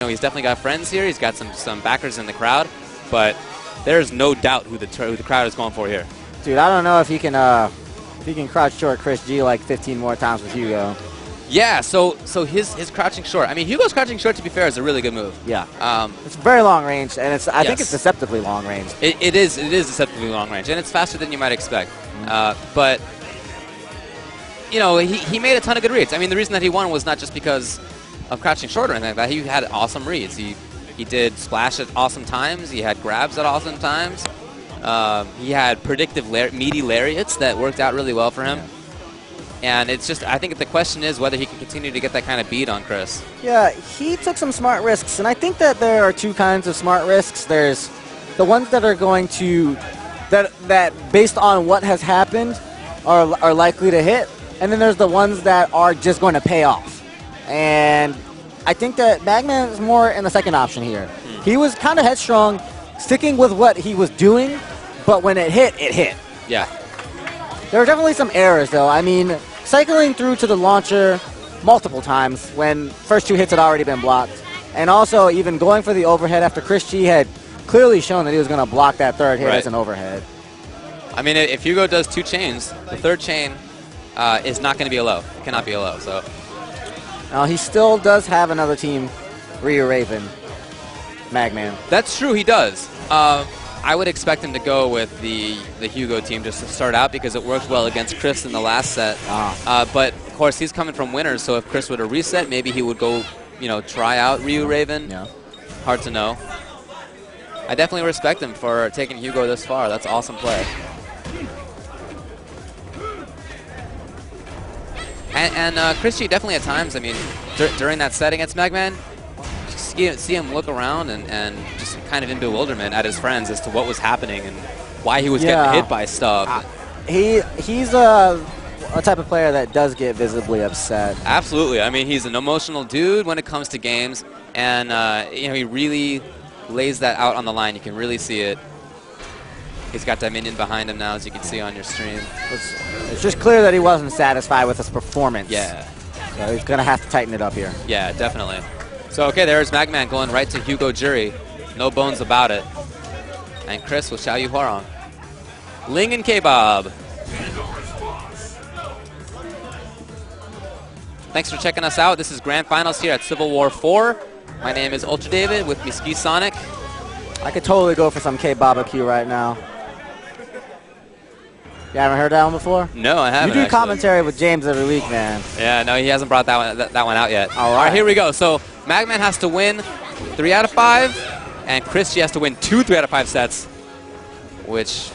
know, he's definitely got friends here. He's got some backers in the crowd, but there's no doubt who the crowd is going for here. Dude, I don't know if he can crouch short ChrisG like 15 more times with Hugo. Yeah, so his crouching short. I mean, Hugo's crouching short, to be fair, is a really good move. Yeah. It's very long range, and I think it's deceptively long range. It is deceptively long range, and it's faster than you might expect. But, you know, he made a ton of good reads. I mean, the reason that he won was not just because of crouching short or anything like that. He had awesome reads. He did splash at awesome times. He had grabs at awesome times. He had predictive meaty lariats that worked out really well for him. And it's just, I think the question is whether he can continue to get that kind of beat on Chris. Yeah, he took some smart risks, and I think that there are two kinds of smart risks. There's the ones that are going to, that based on what has happened, are likely to hit, and then there's the ones that are just going to pay off. And I think that Magman is more in the second option here. He was kind of headstrong, sticking with what he was doing, but when it hit, it hit. Yeah. There were definitely some errors, though. I mean, cycling through to the launcher multiple times when first two hits had already been blocked. And also even going for the overhead after ChrisG had clearly shown that he was going to block that third hit as an overhead. I mean, if Hugo does two chains, the third chain is not going to be a low. It cannot be a low. So now he still does have another team, Ryu Raven, Magman. That's true, he does. I would expect him to go with the Hugo team just to start out because it worked well against Chris in the last set. But, of course, he's coming from winners, so if Chris were to reset, maybe he would go, you know, try out Ryu Raven. Yeah. Hard to know. I definitely respect him for taking Hugo this far. That's awesome play. And ChrisG definitely at times, I mean, during that set against Magman, see him look around and just kind of in bewilderment at his friends as to what was happening and why he was getting hit by stuff. He's a type of player that does get visibly upset. Absolutely. I mean, he's an emotional dude when it comes to games, and you know, he really lays that out on the line. You can really see it. He's got that minion behind him now, as you can see on your stream. It's just clear that he wasn't satisfied with his performance. Yeah. So he's going to have to tighten it up here. Yeah, definitely. So, okay, there's Magman going right to Hugo Jury. No bones about it. And Chris with Xiao Yu Huarong. Ling and K-Bob. Thanks for checking us out. This is Grand Finals here at Civil War 4. My name is Ultra David with me Ski Sonic. I could totally go for some K-Barbecue right now. You haven't heard that one before? No, I haven't. You do commentary with James every week, man. Yeah, no, he hasn't brought that one out yet. All right, here we go. So Magman has to win 3 out of 5, and ChrisG has to win 2 3 out of 5 sets, which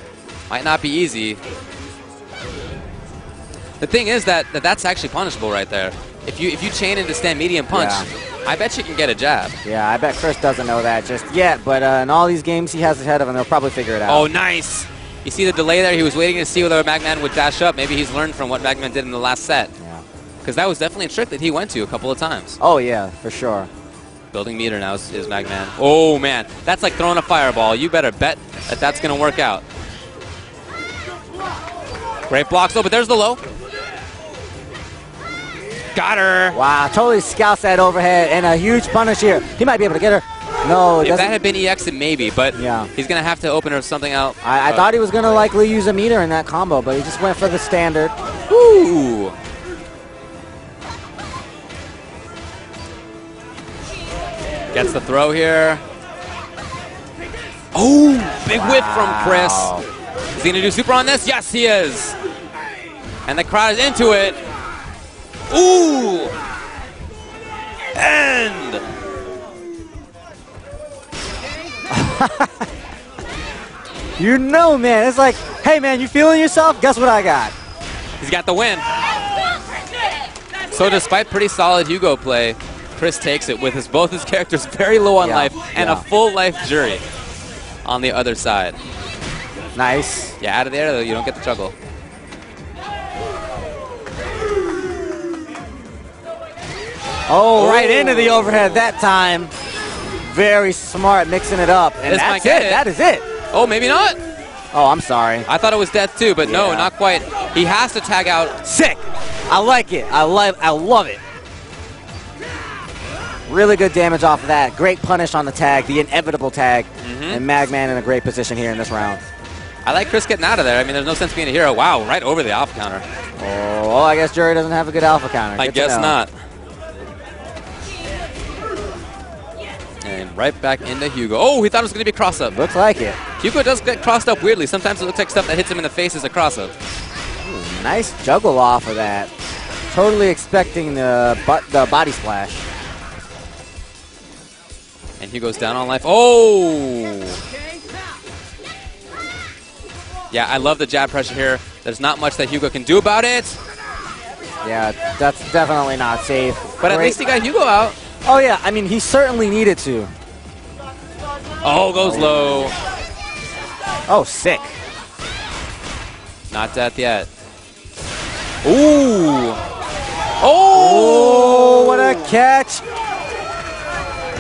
might not be easy. The thing is that's actually punishable right there. If you chain into stand medium punch, I bet you can get a jab. Yeah, I bet Chris doesn't know that just yet, but in all these games he has ahead of him, they'll probably figure it out. Oh, nice. You see the delay there? He was waiting to see whether Magman would dash up. Maybe he's learned from what Magman did in the last set. Yeah. Because that was definitely a trick that he went to a couple of times. Oh, yeah, for sure. Building meter now is Magman. Oh, man. That's like throwing a fireball. You better bet that that's going to work out. Great blocks, though, but there's the low. Got her. Wow, totally scouts that overhead and a huge punish here. He might be able to get her. No, if that had been EX, then maybe, but he's going to have to open her something out. I thought he was going to likely use a meter in that combo, but he just went for the standard. Ooh. Gets the throw here. Oh, big whip from Chris. Is he going to do super on this? Yes, he is. And the crowd is into it. Ooh. And... You know, man, it's like, hey, man, you feeling yourself? Guess what I got? He's got the win. So despite pretty solid Hugo play, Chris takes it with both his characters very low on life and a full life Jury on the other side. Nice. Yeah, out of the air, though, you don't get the juggle. Oh, right into the overhead that time. Very smart mixing it up. And that's it. That is it. Oh, maybe not. Oh, I'm sorry. I thought it was death too, but no, not quite. He has to tag out. Sick. I like it. I love it. Really good damage off of that. Great punish on the tag, the inevitable tag. And Magman in a great position here in this round. I like Chris getting out of there. I mean, there's no sense being a hero. Wow, right over the alpha counter. Oh, I guess Jury doesn't have a good alpha counter. I guess not. And right back into Hugo. Oh, he thought it was going to be a cross-up. Looks like it. Hugo does get crossed up weirdly. Sometimes it looks like stuff that hits him in the face is a cross-up. Ooh, nice juggle off of that. Totally expecting the body splash. And Hugo's down on life. Oh! Yeah, I love the jab pressure here. There's not much that Hugo can do about it. Yeah, that's definitely not safe. But at least he got Hugo out. Oh, yeah. I mean, he certainly needed to. Oh, goes low. Oh, sick. Not death yet. Ooh. Oh, what a catch.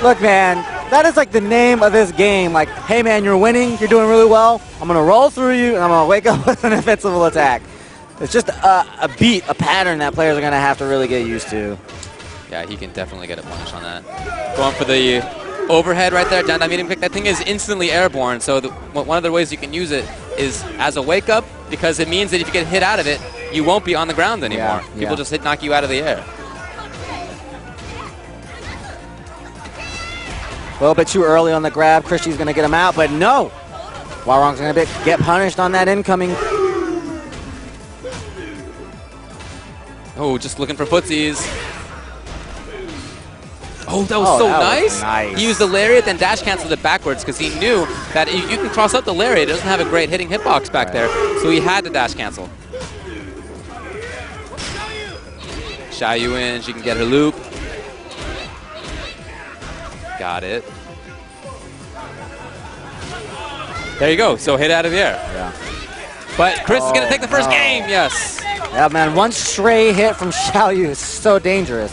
Look, man, that is like the name of this game. Like, hey, man, you're winning. You're doing really well. I'm going to roll through you, and I'm going to wake up with an invincible attack. It's just a beat, a pattern that players are going to have to really get used to. Yeah, he can definitely get a punish on that. Going for the overhead right there, down that medium kick. That thing is instantly airborne, so one of the ways you can use it is as a wake-up, because it means that if you get hit out of it, you won't be on the ground anymore. Yeah, People just knock you out of the air. A little bit too early on the grab. ChrisG's going to get him out, but no. Warong's going to get punished on that incoming. Oh, just looking for footsies. Oh, that was nice. He used the lariat, then dash canceled it backwards because he knew that if you can cross up the lariat, it doesn't have a great hitting hitbox back there, so he had to dash cancel. Xiaoyu in, she can get her loop. Got it. There you go. So hit out of the air. Yeah. But Chris is going to take the first game. Yes. Yeah, man. One stray hit from Xiaoyu is so dangerous.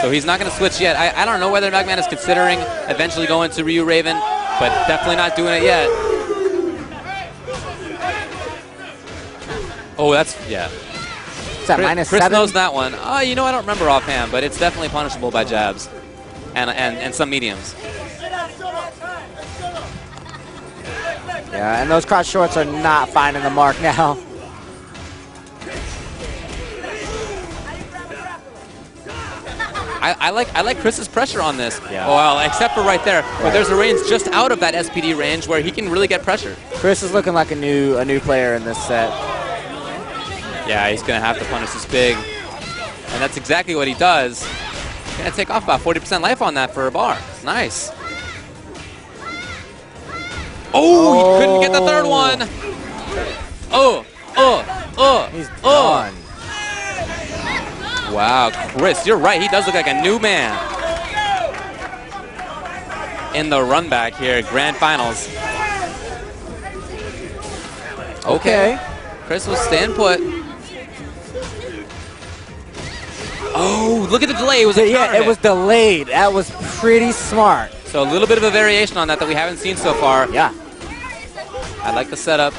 So he's not going to switch yet. I don't know whether Magman is considering eventually going to Ryu Raven, but definitely not doing it yet. Oh, that's, yeah. Is that Chris knows that one. You know, I don't remember offhand, but it's definitely punishable by jabs and some mediums. Yeah, and those crotch shorts are not finding the mark now. I like Chris's pressure on this. Yeah. Well, except for right there, where there's a range just out of that SPD range where he can really get pressure. Chris is looking like a new player in this set. Yeah, he's going to have to punish this big. And that's exactly what he does. He's going to take off about 40% life on that for a bar. Nice. Oh, he couldn't get the third one. He's done. Wow, Chris, you're right. He does look like a new man. In the run back here, grand finals. Okay. Chris was staying put. Oh, look at the delay. It was a counter hit. It was delayed. That was pretty smart. So a little bit of a variation on that we haven't seen so far. Yeah. I like the setup.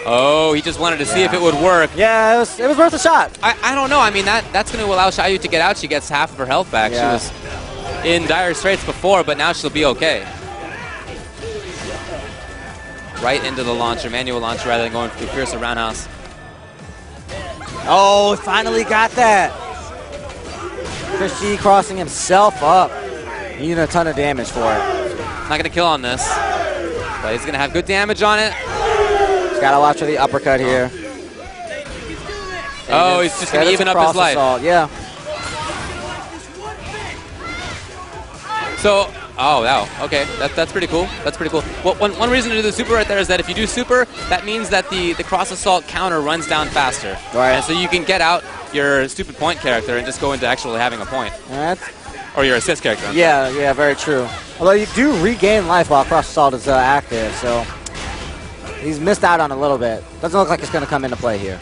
Oh, he just wanted to see if it would work. Yeah, it was worth a shot. I don't know. I mean, that's going to allow Xiaoyu to get out. She gets half of her health back. Yeah. She was in dire straits before, but now she'll be okay. Right into the launcher, manual launcher, rather than going through Fierce or Roundhouse. Oh, finally got that. ChrisG crossing himself up. Needing a ton of damage for it. Not going to kill on this, but he's going to have good damage on it. Got to watch for the uppercut here. Oh, he's just going to even up his life. Assault. Yeah. So, oh, wow. Okay, that's pretty cool. That's pretty cool. Well, one reason to do the super right there is that if you do super, that means that the cross assault counter runs down faster. Right. And so you can get out your stupid point character and just go into actually having a point. Or your assist character. Yeah, very true. Although you do regain life while cross assault is active, so he's missed out on a little bit. Doesn't look like it's going to come into play here.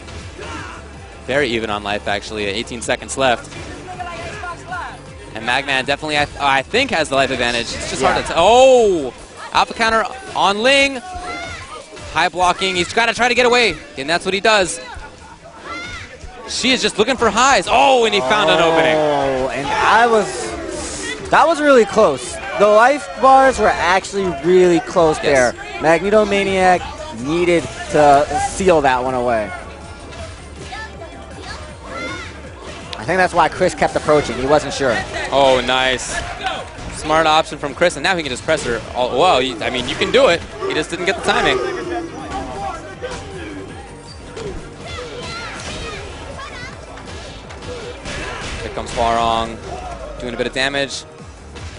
Very even on life, actually. 18 seconds left. And Magman definitely, I think, has the life advantage. It's just hard to tell. Oh! Alpha counter on Ling. High blocking. He's got to try to get away, and that's what he does. She is just looking for highs. Oh, and he found an opening. Oh, and that was really close. The life bars were actually really close there. Magneto Maniac needed to seal that one away. I think that's why Chris kept approaching. He wasn't sure. Oh, nice. Smart option from Chris, and now he can just press her. Well, I mean, you can do it. He just didn't get the timing. Here comes Hwarong, doing a bit of damage.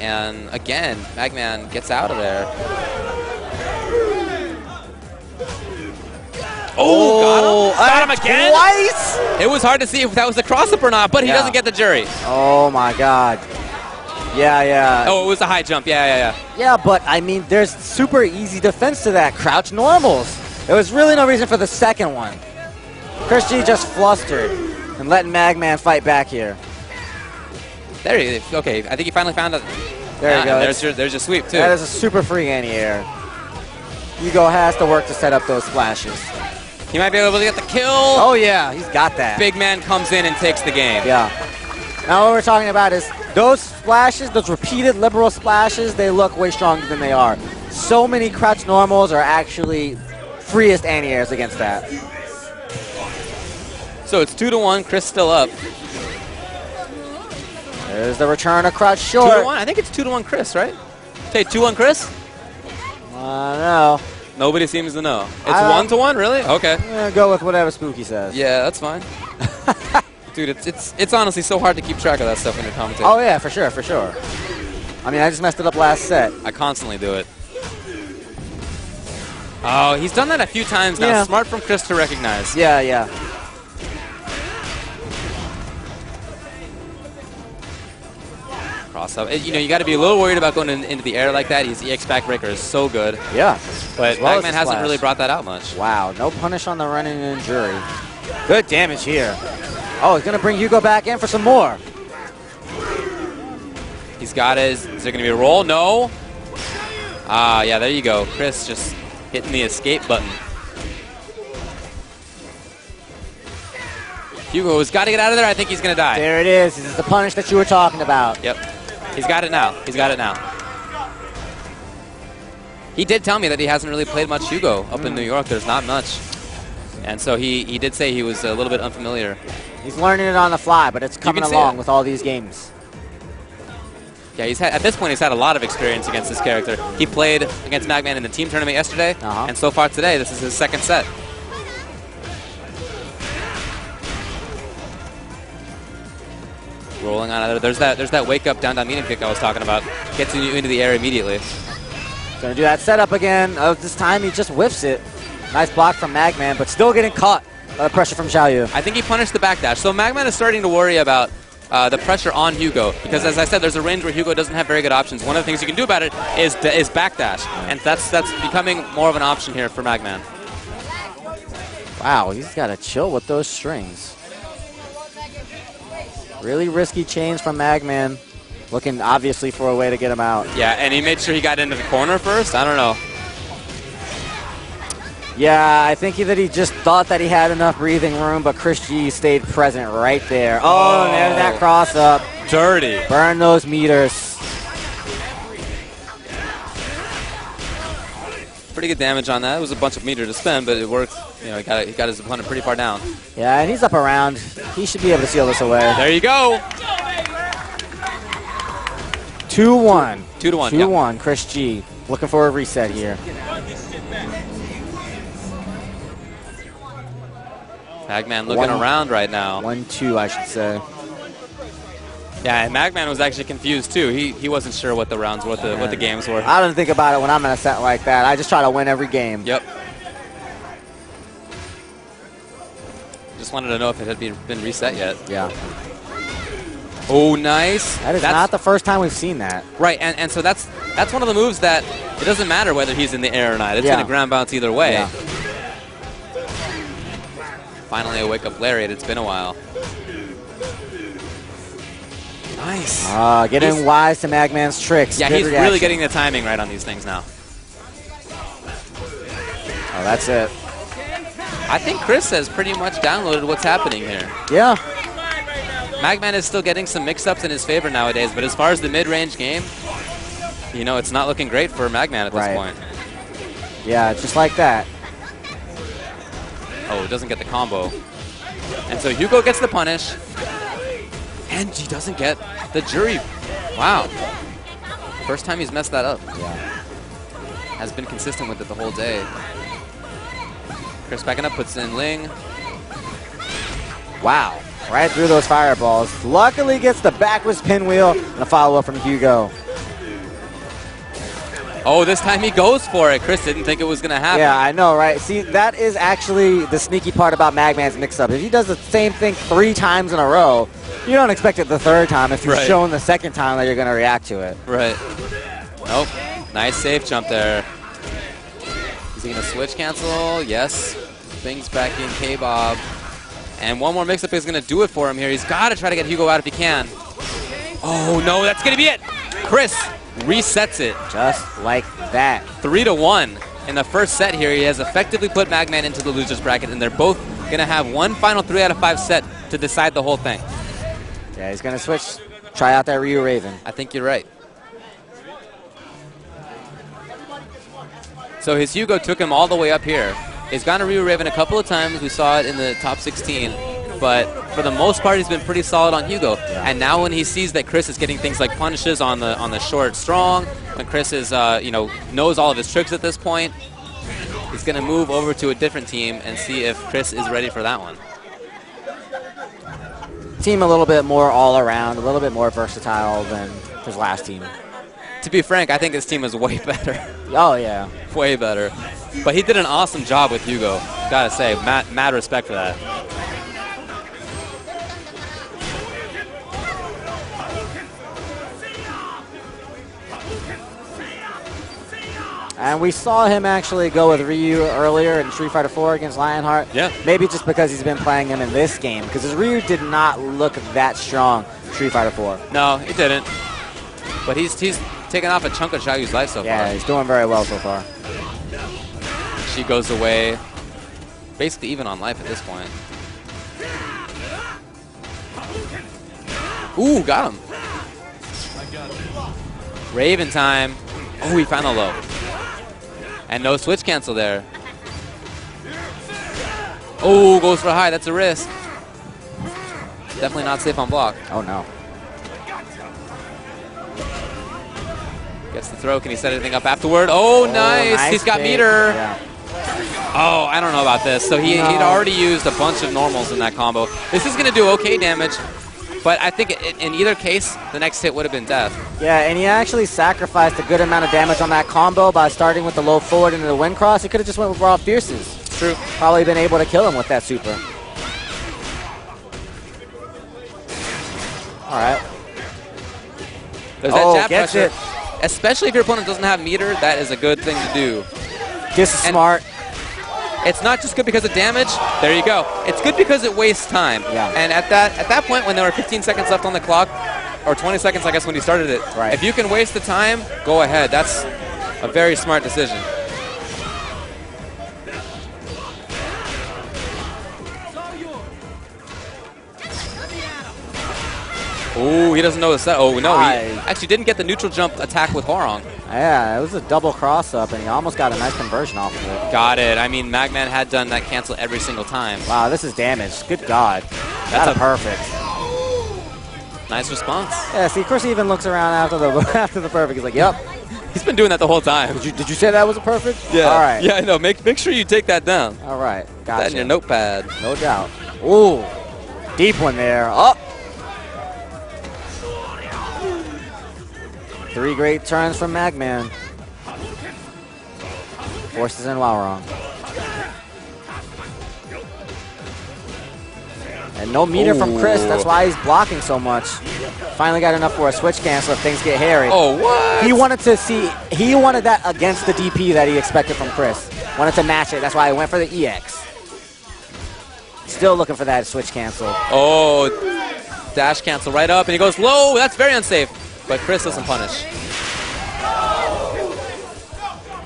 And again, Magman gets out of there. Oh, got him again? Twice? It was hard to see if that was a cross-up or not, but he doesn't get the jury. Oh, my God. Yeah. Oh, it was a high jump. Yeah. Yeah, but, I mean, there's super easy defense to that. Crouch normals. There was really no reason for the second one. ChrisG just flustered and letting Magman fight back here. There you go. Okay, I think he finally found it. There you go. There's your sweep, too. That is a super free anti-air. Hugo has to work to set up those splashes. He might be able to get the kill. Oh, yeah, he's got that. Big man comes in and takes the game. Yeah. Now what we're talking about is those splashes, those repeated liberal splashes, they look way stronger than they are. So many crouch normals are actually freest anti-airs against that. So it's 2-1. Chris still up. There's the return of crouch short. 2-1? I think it's 2-1 Chris, right? Say 2-1 Chris? I don't know. Nobody seems to know. It's 1-1, really? Okay. I'm gonna go with whatever Spooky says. Yeah, that's fine. Dude, it's honestly so hard to keep track of that stuff when you're commentating. Oh yeah, for sure. I mean, I just messed it up last set. I constantly do it. Oh, he's done that a few times now. Yeah. Smart from Chris to recognize. Yeah. Cross up. You know, you got to be a little worried about going into the air like that. His EX backbreaker is so good. Yeah. But Magman hasn't really brought that out much. Wow, no punish on the running in jury. Good damage here. Oh, he's going to bring Hugo back in for some more. He's got his. Is there going to be a roll? No. Ah, yeah, there you go. Chris just hitting the escape button. Hugo's got to get out of there. I think he's going to die. There it is. This is the punish that you were talking about. Yep. He's got it now. He did tell me that he hasn't really played much Hugo up in New York. There's not much. And so he did say he was a little bit unfamiliar. He's learning it on the fly, but it's coming along with all these games. Yeah, at this point, he's had a lot of experience against this character. He played against Magman in the team tournament yesterday, and so far today, this is his second set. Rolling on it. There's that wake up down meaning kick I was talking about. Gets you into the air immediately. Going to do that setup again. This time he just whiffs it. Nice block from Magman, but still getting caught by the pressure from Xiaoyu. I think he punished the backdash. So Magman is starting to worry about the pressure on Hugo, because as I said, there's a range where Hugo doesn't have very good options. One of the things you can do about it is backdash, and that's becoming more of an option here for Magman. Wow, he's got to chill with those strings. Really risky chains from Magman, looking obviously for a way to get him out. Yeah, and he made sure he got into the corner first. I don't know. Yeah, I think that he just thought that he had enough breathing room, but ChrisG stayed present right there. Oh, there's that cross up. Dirty. Burn those meters. Pretty good damage on that. It was a bunch of meter to spend, but it worked. You know, he got his opponent pretty far down. Yeah, and he's up around. He should be able to seal this away. There you go. 2-1. 2-1. 2-1. ChrisG looking for a reset here. Magman looking around right now. 1-2, I should say. Yeah, and Magman was actually confused too. He wasn't sure what the rounds, what the games were. I don't think about it when I'm in a set like that. I just try to win every game. Yep. Just wanted to know if it had been reset yet. Yeah. Oh, nice. That's not the first time we've seen that. Right, and so that's one of the moves that it doesn't matter whether he's in the air or not. It's going to ground bounce either way. Yeah. Finally a wake-up lariat. It's been a while. Nice. Getting wise to Magman's tricks. Yeah, Good he's reaction. really getting the timing right on these things now. Oh, that's it. I think Chris has pretty much downloaded what's happening here. Yeah. Magman is still getting some mix-ups in his favor nowadays, but as far as the mid-range game, you know, it's not looking great for Magman at this point. Yeah, just like that. Oh, doesn't get the combo. And so Hugo gets the punish, and he doesn't get the jury. Wow. First time he's messed that up. Yeah. Has been consistent with it the whole day. Chris backing up, puts in Ling. Wow. Right through those fireballs. Luckily gets the backwards pinwheel and a follow-up from Hugo. Oh, this time he goes for it. Chris didn't think it was going to happen. Yeah, I know, right? See, that is actually the sneaky part about Magman's mix-up. If he does the same thing 3 times in a row, you don't expect it the 3rd time if you've shown the 2nd time that you're going to react to it. Right. Nope. Nice safe jump there. Is he going to switch cancel? Yes. Things back in K-Bob. And one more mix-up is going to do it for him here. He's got to try to get Hugo out if he can. Oh, no, that's going to be it. Chris resets it. Just like that. 3-1 in the first set here. He has effectively put Magman into the loser's bracket, and they're both going to have one final 3 out of 5 set to decide the whole thing. Yeah, he's going to switch, try out that Ryu Raven. I think you're right. So his Hugo took him all the way up here. He's gone to Ryu Raven a couple of times. We saw it in the top 16. But for the most part, he's been pretty solid on Hugo. Yeah. And now when he sees that Chris is getting things like punishes on the short strong, when Chris is knows all of his tricks at this point, he's going to move over to a different team and see if Chris is ready for that one. Team a little bit more all around, a little bit more versatile than his last team. To be frank, I think his team is way better. Oh, yeah. Way better. But he did an awesome job with Hugo. Gotta say, mad respect for that. And we saw him actually go with Ryu earlier in Street Fighter 4 against Lionheart. Yeah. Maybe just because he's been playing him in this game, because his Ryu did not look that strong in Street Fighter 4. No, he didn't. But he's taken off a chunk of Xiaoyu's life so far. Yeah, he's doing very well so far. She goes away, basically even on life at this point. Ooh, got him. Raven time. Oh, he found the low. And no switch cancel there. Oh, goes for high. That's a risk. Definitely not safe on block. Oh, no. Gets the throw. Can he set anything up afterward? Oh, nice. He's got bait. meter. Yeah. Oh, I don't know about this. So he'd already used a bunch of normals in that combo. This is going to do okay damage, but I think in either case, the next hit would have been death. Yeah, and he actually sacrificed a good amount of damage on that combo by starting with the low forward into the wind cross. He could have just went with raw fierces. True. Probably been able to kill him with that super. All right. There's that jab gets pressure. it. Especially if your opponent doesn't have meter, that is a good thing to do. This is smart. It's not just good because of damage. There you go. It's good because it wastes time. Yeah. And at that point, when there were 15 seconds left on the clock, or 20 seconds, I guess, when you started it, right. If you can waste the time, go ahead. That's a very smart decision. Oh, he doesn't know the set. Oh, no, he actually didn't get the neutral jump attack with Hwoarang. Yeah, it was a double cross-up, and he almost got a nice conversion off of it. Got it. I mean, Magman had done that cancel every single time. Wow, this is damage. Good God. That's perfect. Nice response. Yeah, see, of course he even looks around after the perfect. He's like, yep. He's been doing that the whole time. Did you say that was a perfect? Yeah. All right. Yeah, I know. Make sure you take that down. All right. Gotcha. That in your notepad. No doubt. Ooh. Deep one there. Up. 3 great turns from Magman. Forces in Hwoarang. And no meter from Chris. That's why he's blocking so much. Finally got enough for a switch cancel if things get hairy. Oh, what? He wanted that against the DP that he expected from Chris. Wanted to match it. That's why he went for the EX. Still looking for that switch cancel. Oh, dash cancel right up, and he goes low. That's very unsafe. But Chris doesn't punish.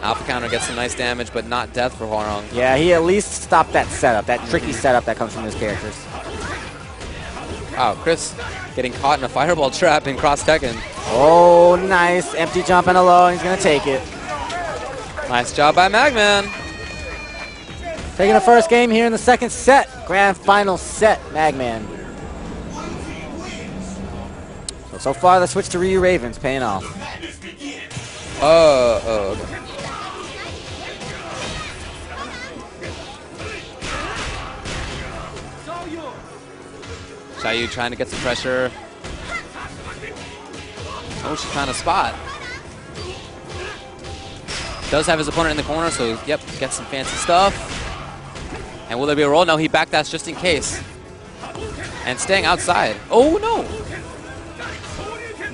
Alpha counter gets some nice damage, but not death for Hwoarang. Yeah, he at least stopped that setup, that tricky setup that comes from his characters. Wow, Chris getting caught in a fireball trap in Cross Tekken. Oh, nice. Empty jump and a low, and he's going to take it. Nice job by Magman. Taking the first game here in the second set. Grand final set, Magman. So far, the switch to Ryu Raven's paying off. Okay. Xiaoyu trying to get some pressure. Oh, she's trying to spot. Does have his opponent in the corner, so yep, gets some fancy stuff. And will there be a roll? No, he backdashed just in case. And staying outside. Oh, no.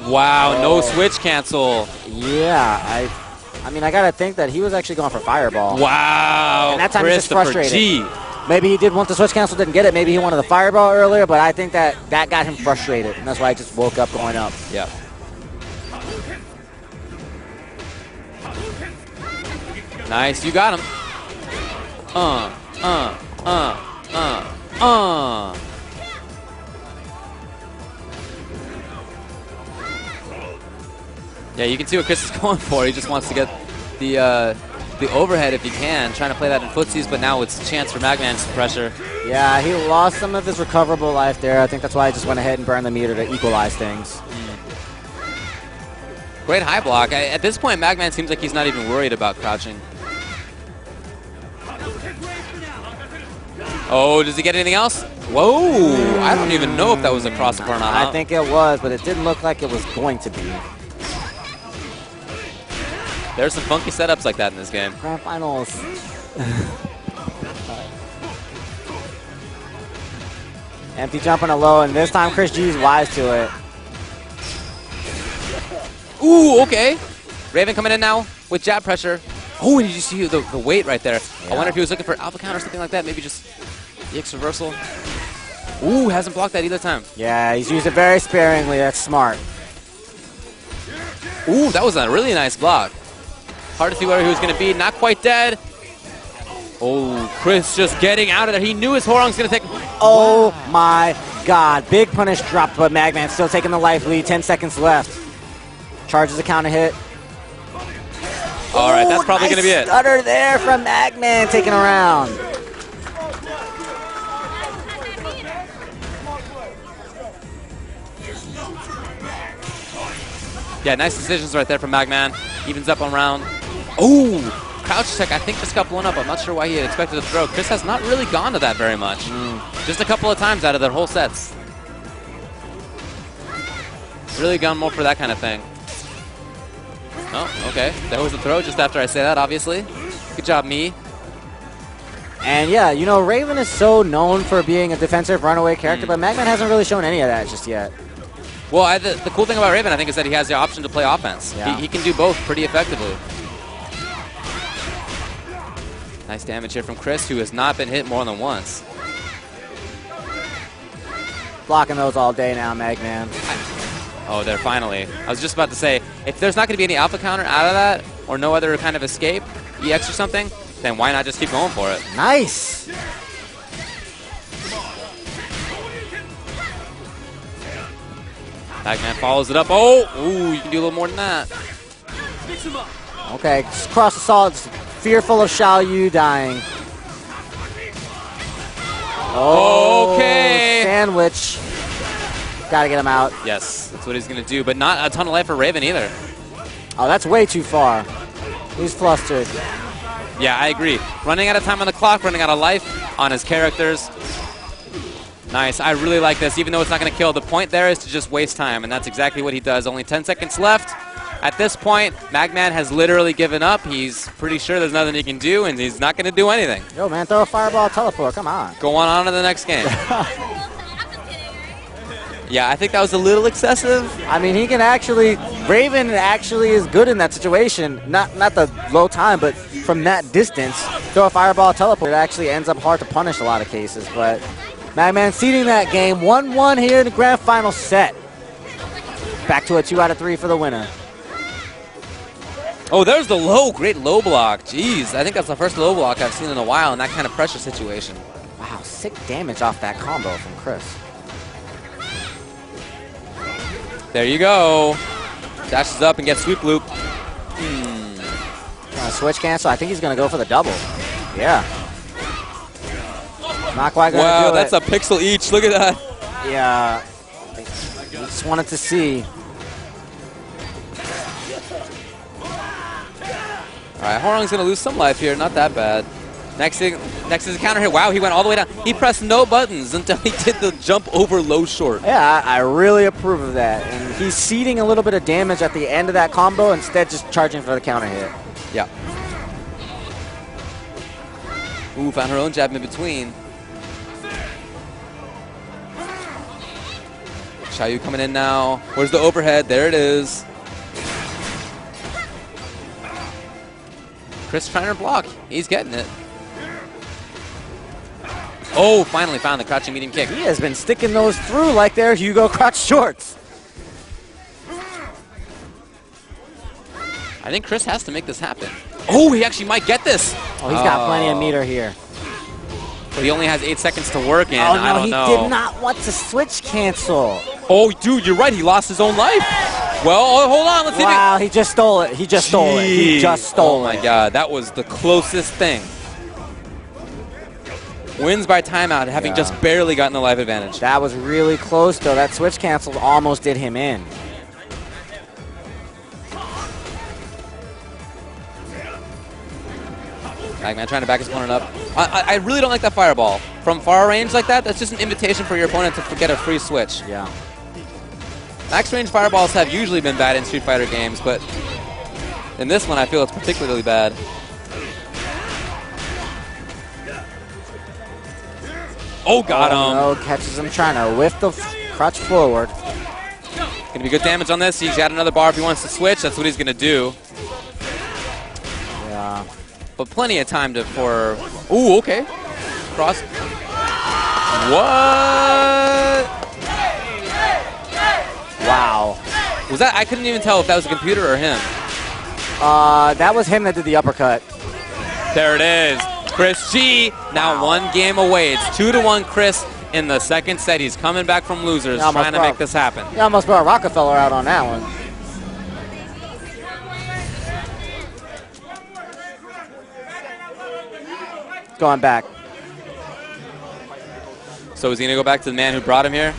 Wow, no switch cancel. Yeah, I mean, I got to think that he was actually going for fireball. Wow, and that time he's just frustrated. G. Maybe he did want the switch cancel, didn't get it. Maybe he wanted the fireball earlier, but I think that got him frustrated, and that's why he just woke up going up. Yeah. Nice, you got him. Yeah, you can see what Chris is going for. He just wants to get the overhead if he can, trying to play that in footsies, but now it's a chance for Magman's pressure. Yeah, he lost some of his recoverable life there. I think that's why he just went ahead and burned the meter to equalize things. Great high block. At this point, Magman seems like he's not even worried about crouching. Oh, does he get anything else? Whoa! I don't even know if that was a crossover or not. I think it was, but it didn't look like it was going to be. There's some funky setups like that in this game. Grand finals. Empty jump on a low, and this time ChrisG is wise to it. Ooh, okay. Raven coming in now with jab pressure. Oh, and did you see the weight right there? Yeah. I wonder if he was looking for alpha counter or something like that. Maybe just EX reversal. Ooh, hasn't blocked that either time. Yeah, he's used it very sparingly. That's smart. Ooh, that was a really nice block. Hard to see where he was going to be. Not quite dead. Oh, Chris just getting out of there. He knew his Hwoarang's going to take... Oh, my God. Big punish drop, but Magman still taking the life lead. 10 seconds left. Charges a counter hit. All right, that's probably going to be it. Stutter there from Magman taking around. Yeah, nice decisions right there from Magman. Evens up on round. Oh, crouch tech, I think just got blown up. I'm not sure why he had expected to throw. Chris has not really gone to that very much. Just a couple of times out of their whole sets. Really gone more for that kind of thing. Oh, okay. There was a throw just after I say that, obviously. Good job, me. And yeah, you know, Raven is so known for being a defensive runaway character, but Magman hasn't really shown any of that just yet. Well, the cool thing about Raven, I think, is that he has the option to play offense. Yeah. He can do both pretty effectively. Nice damage here from Chris, who has not been hit more than once. Blocking those all day now, Magman. Oh, there, finally. I was just about to say, if there's not going to be any alpha counter out of that, or no other kind of escape, EX or something, then why not just keep going for it? Nice! Magman follows it up. Oh! Ooh, you can do a little more than that. Okay, just cross the solids. Fearful of Xiaoyu dying. Oh, okay. Sandwich. Gotta get him out. Yes, that's what he's going to do, but not a ton of life for Raven either. Oh, that's way too far. He's flustered. Yeah, I agree. Running out of time on the clock, running out of life on his characters. Nice. I really like this, even though it's not going to kill. The point there is to just waste time, and that's exactly what he does. Only 10 seconds left. At this point, Magman has literally given up. He's pretty sure there's nothing he can do, and he's not going to do anything. Yo, man, throw a fireball teleport. Come on. Go on to the next game. Yeah, I think that was a little excessive. I mean, he can actually... Raven actually is good in that situation. Not the low time, but from that distance, throw a fireball teleport. It actually ends up hard to punish a lot of cases, but... Magman seeding that game. 1-1 here in the grand final set. Back to a 2 out of 3 for the winner. Oh, there's the low. Great low block. Jeez, I think that's the first low block I've seen in a while in that kind of pressure situation. Wow, sick damage off that combo from Chris. There you go. Dashes up and gets sweep loop. Switch cancel. I think he's going to go for the double. Yeah. Not quite going to do it. Wow, that's a pixel each. Look at that. Yeah. Just wanted to see. All right, Horong's going to lose some life here. Not that bad. Next is a counter hit. Wow, he went all the way down. He pressed no buttons until he did the jump over low short. Yeah, I really approve of that. And he's ceding a little bit of damage at the end of that combo, instead just charging for the counter hit. Yeah. Ooh, found her own jab in between. Xiaoyu coming in now. Where's the overhead? There it is. Chris trying to block. He's getting it. Oh, finally found the crouching medium kick. He has been sticking those through like they're Hugo crotch shorts. I think Chris has to make this happen. Oh, he actually might get this. Oh, he's got plenty of meter here. But he only has 8 seconds to work in. Oh, no, I don't know. he did not want to switch cancel. Oh, dude, you're right. He lost his own life. Well, hold on. Let's see. Wow, he just stole it. He just stole it. He just stole it. Oh, my God. That was the closest thing. Wins by timeout, having just barely gotten the life advantage. That was really close, though. That switch cancel almost did him in. Magman trying to back his opponent up. I really don't like that fireball. From far range like that, that's just an invitation for your opponent to get a free switch. Yeah. Max range fireballs have usually been bad in Street Fighter games, but in this one I feel it's particularly bad. Oh, got him. No, catches him trying to whiff the crutch forward. Gonna be good damage on this. He's got another bar if he wants to switch. That's what he's gonna do. Yeah. But plenty of time for... Ooh, okay. Cross. What? Wow. Was that... I couldn't even tell if that was a computer or him. That was him that did the uppercut. There it is. ChrisG now 1 game away. It's 2-1 Chris in the second set. He's coming back from losers, trying to make this happen. He almost brought Rockefeller out on that one. Going back. So is he going to go back to the man who brought him here?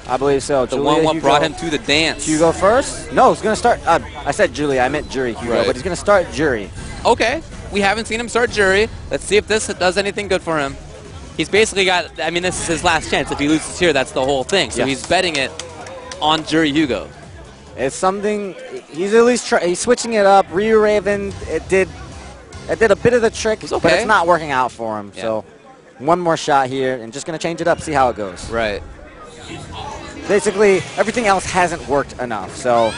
I believe so. The one what brought him to the dance. Hugo first? No, he's going to start. I said Julie. I meant Jury Hugo, right. But he's going to start Jury. Okay. We haven't seen him start Jury. Let's see if this does anything good for him. He's basically got, I mean, this is his last chance. If he loses here, that's the whole thing. So he's betting it on Jury Hugo. It's something, he's at least he's switching it up. Ryu Raven, it did a bit of the trick, but it's not working out for him. Yeah. So one more shot here, and just going to change it up, see how it goes. Right. Basically, everything else hasn't worked enough. So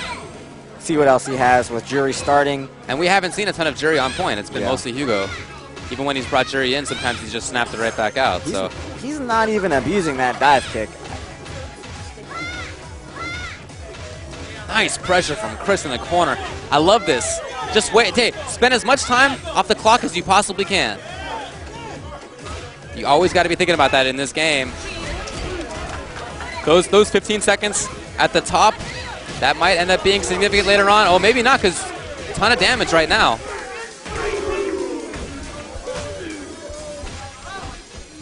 see what else he has with Jury starting. And we haven't seen a ton of Jury on point. It's been mostly Hugo. Even when he's brought Jury in, sometimes he's just snapped it right back out. He's not even abusing that dive kick. Nice pressure from Chris in the corner. I love this. Just wait. Hey, spend as much time off the clock as you possibly can. You always got to be thinking about that in this game. Those 15 seconds at the top, that might end up being significant later on. Oh, maybe not, because a ton of damage right now.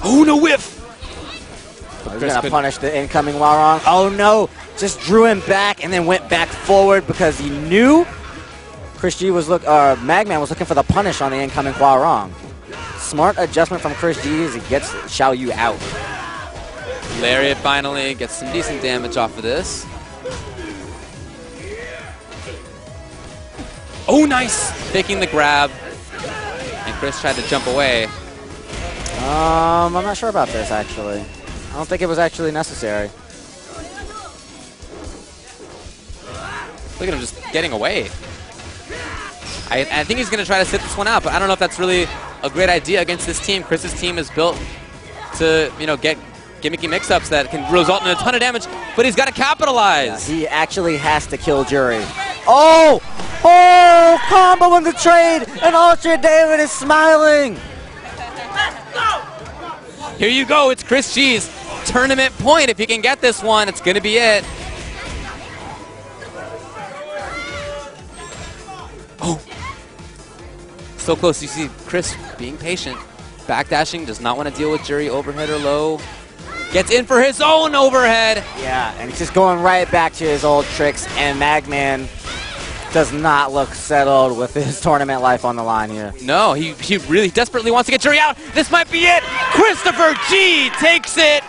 Oh, no whiff! He's going to punish the incoming Warong. Oh, no. Just drew him back and then went back forward because he knew ChrisG was Magman was looking for the punish on the incoming Warong. Smart adjustment from ChrisG as he gets Xiaoyu out. Lariat finally gets some decent damage off of this. Oh, nice! Taking the grab. And Chris tried to jump away. I'm not sure about this, actually. I don't think it was actually necessary. Look at him just getting away. I think he's going to try to sit this one out, but I don't know if that's really a great idea against this team. Chris's team is built to, get gimmicky mix-ups that can result in a ton of damage, but he's got to capitalize. Yeah, he actually has to kill Jury. Oh, combo in the trade, and Ultra David is smiling. Here you go. It's ChrisG's tournament point. If he can get this one, it's going to be it. Oh. So close. You see Chris being patient. Backdashing, does not want to deal with jury overhead or low. Gets in for his own overhead. Yeah, and he's just going right back to his old tricks, and Magman does not look settled with his tournament life on the line here. No, he really desperately wants to get jury out. This might be it. Christopher G takes it.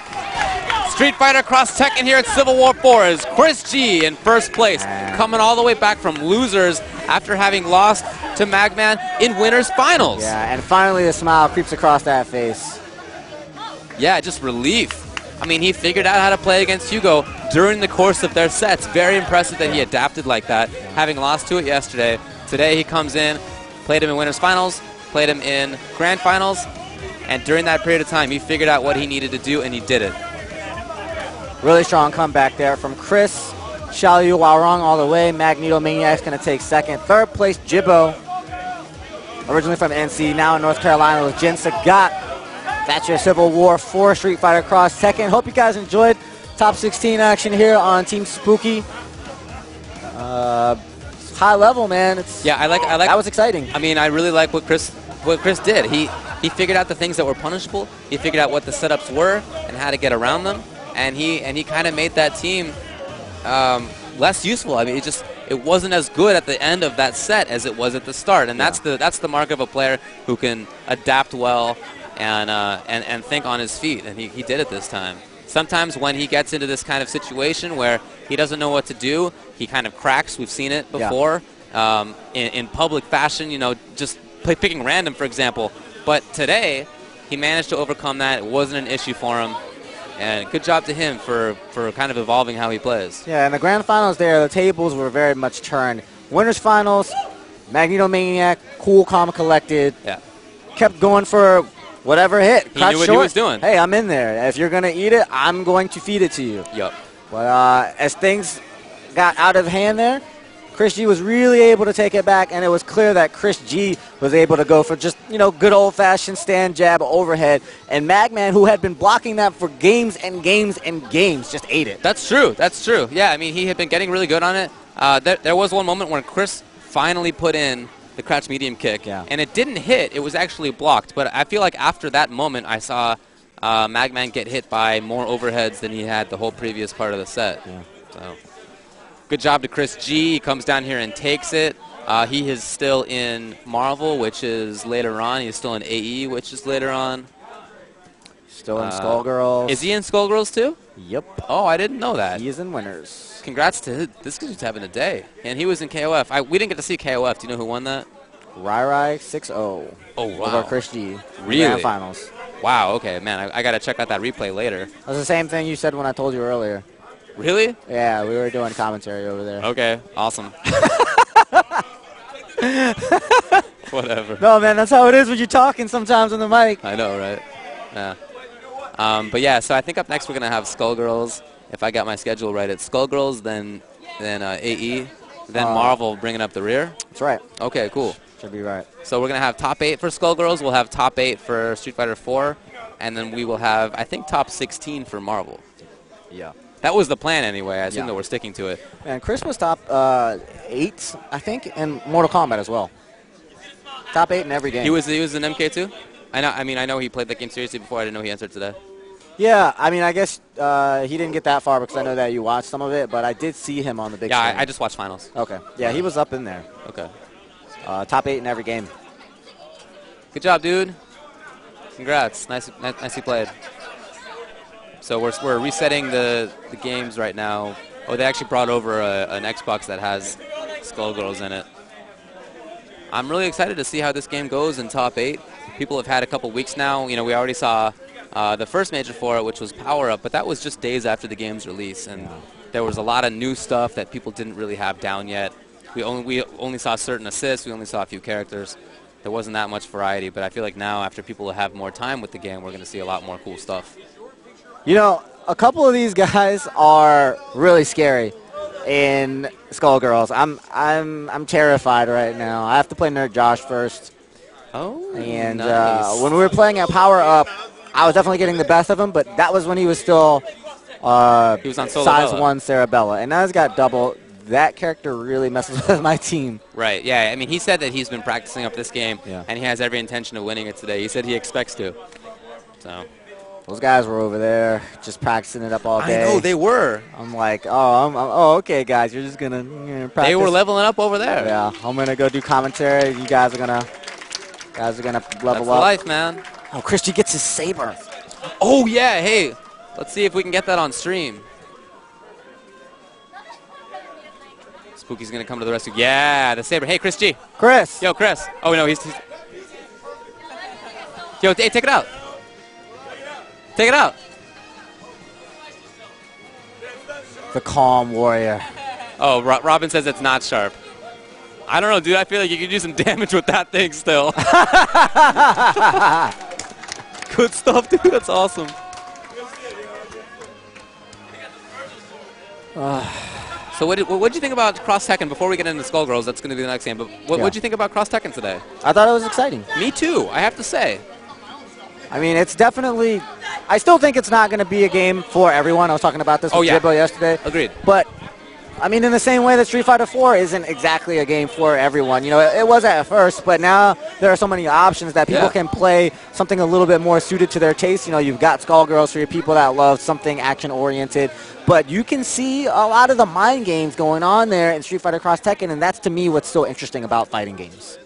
Street Fighter Cross Tekken here at Civil War 4 is ChrisG in first place, coming all the way back from losers after having lost to Magman in winners finals. Yeah, and finally the smile creeps across that face. Yeah, just relief. I mean, he figured out how to play against Hugo during the course of their sets. Very impressive that he adapted like that, having lost to it yesterday. Today he comes in, played him in winners finals, played him in grand finals, and during that period of time, he figured out what he needed to do, and he did it. Really strong comeback there from Chris. Xiaoyu Warong all the way. Magneto Maniac's going to take second. Third place, Jibbo. Originally from NC, now in North Carolina with Jin Sagat. That's your Civil War 4 Street Fighter Cross Tekken. Hope you guys enjoyed top 16 action here on Team Spooky. High level, man. Yeah, I like. That was exciting. I mean, I really like what Chris did. He figured out the things that were punishable. He figured out what the setups were and how to get around them. And he kind of made that team less useful. I mean, it wasn't as good at the end of that set as it was at the start. And that's the mark of a player who can adapt well and think on his feet. And he did it this time. Sometimes when he gets into this kind of situation where he doesn't know what to do, he kind of cracks. We've seen it before in public fashion. You know, just picking random, for example. But today he managed to overcome that. It wasn't an issue for him. And good job to him for kind of evolving how he plays. Yeah, in the grand finals there, the tables were very much turned. Winners finals, Magneto Maniac, cool, calm, collected. Yeah. Kept going for whatever hit. He knew what he was doing. Hey, I'm in there. If you're going to eat it, I'm going to feed it to you. Yep. But as things got out of hand there, ChrisG was really able to take it back, and it was clear that ChrisG was able to go for just, good old-fashioned stand jab overhead. And Magman, who had been blocking that for games and games and games, just ate it. That's true. That's true. Yeah, I mean, he had been getting really good on it. There was one moment when Chris finally put in the crouch medium kick, and it didn't hit. It was actually blocked. But I feel like after that moment, I saw Magman get hit by more overheads than he had the whole previous part of the set. Yeah. So. Good job to ChrisG. He comes down here and takes it. He is still in Marvel, which is later on. He's still in AE, which is later on. Still in Skullgirls. Is he in Skullgirls too? Yep. Oh, I didn't know that. He is in Winners. Congrats to this dude's having a day. And he was in KOF. We didn't get to see KOF. Do you know who won that? Rai 6-0. Oh, wow. Over ChrisG. Really? Grand finals. Wow, okay. Man, I got to check out that replay later. That was the same thing you said when I told you earlier. Really? Yeah, we were doing commentary over there. Okay, awesome. Whatever. No, man, that's how it is when you're talking sometimes on the mic. I know, right? Yeah. But yeah, so I think up next we're going to have Skullgirls. If I got my schedule right, it's Skullgirls, then AE, then Marvel bringing up the rear. That's right. Okay, cool. Should be right. So we're going to have top 8 for Skullgirls. We'll have top 8 for Street Fighter 4. And then we will have, I think, top 16 for Marvel. Yeah. That was the plan anyway. I assume that we're sticking to it. And Chris was top 8, I think, in Mortal Kombat as well. Top 8 in every game. He was in MK too? I know he played that game seriously before. I didn't know he entered today. Yeah, I mean, I guess he didn't get that far because I know that you watched some of it, but I did see him on the big screen. Yeah, I just watched finals. Okay. Yeah, he was up in there. Okay. Top 8 in every game. Good job, dude. Congrats. Nicely played. So we're resetting the games right now. Oh, they actually brought over an Xbox that has Skullgirls in it. I'm really excited to see how this game goes in top 8. People have had a couple weeks now. We already saw the first major for it, which was Power Up, but that was just days after the game's release, and there was a lot of new stuff that people didn't really have down yet. We only saw certain assists. We only saw a few characters. There wasn't that much variety, but I feel like now, after people have more time with the game, we're going to see a lot more cool stuff. A couple of these guys are really scary. in Skullgirls. I'm terrified right now. I have to play Nerd Josh first. Oh, and nice. when we were playing at Power Up, I was definitely getting the best of him, but that was when he was still he was on size 1 Cerebella. And now he's got double. That character really messes with my team. Right, yeah. I mean, he said that he's been practicing up this game, Yeah. and he has every intention of winning it today. He said he expects to. So Those guys were over there just practicing it up all day. I know, they were. I'm like, oh, okay, guys, you're just gonna practice. They were leveling up over there. Yeah, I'm gonna go do commentary. You guys are gonna level That's up. the life, man. Oh, ChrisG gets his saber. Oh, yeah, hey. Let's see if we can get that on stream. Spooky's going to come to the rescue. Yeah, the saber. Hey, ChrisG. Chris. Yo, Chris. Oh, no, he's... Yo, hey, take it out. Take it out. The calm warrior. Oh, Robin says it's not sharp. I don't know, dude. I feel like you can do some damage with that thing still. Good stuff, dude. That's awesome. So what did you think about Cross Tekken before we get into Skullgirls? That's going to be the next game. But what did you think about Cross Tekken today? I thought it was exciting. Me too, I have to say. I mean, it's definitely... I still think it's not going to be a game for everyone. I was talking about this with Jibbo yesterday. Agreed. But, I mean, in the same way that Street Fighter 4 isn't exactly a game for everyone. You know, it was at first, but now there are so many options that people can play something a little bit more suited to their taste. You know, you've got Skullgirls for your people that love something action-oriented. But you can see a lot of the mind games going on there in Street Fighter Cross Tekken, and that's, to me, what's so interesting about fighting games.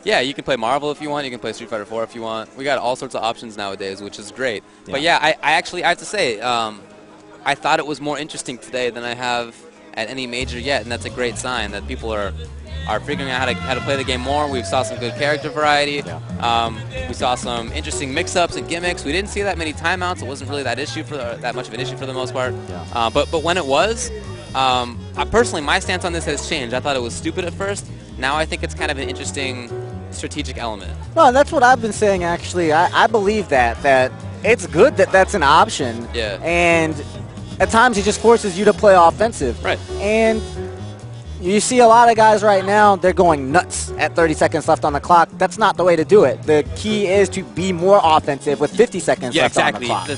Yeah, you can play Marvel if you want. You can play Street Fighter 4 if you want. We got all sorts of options nowadays, which is great. Yeah. But yeah, I actually have to say, I thought it was more interesting today than I have at any major yet, and that's a great sign that people are figuring out how to play the game more. We saw some good character variety. Yeah. We saw some interesting mix-ups and gimmicks. We didn't see that many timeouts. It wasn't really that much of an issue for the most part. Yeah. But when it was, personally, my stance on this has changed. I thought it was stupid at first. Now I think it's kind of an interesting strategic element. No, that's what I've been saying, actually. I believe that it's good that that's an option. Yeah. And at times it just forces you to play offensive. Right. And you see a lot of guys right now, they're going nuts at 30 seconds left on the clock. That's not the way to do it. The key is to be more offensive with 50 seconds left on the clock.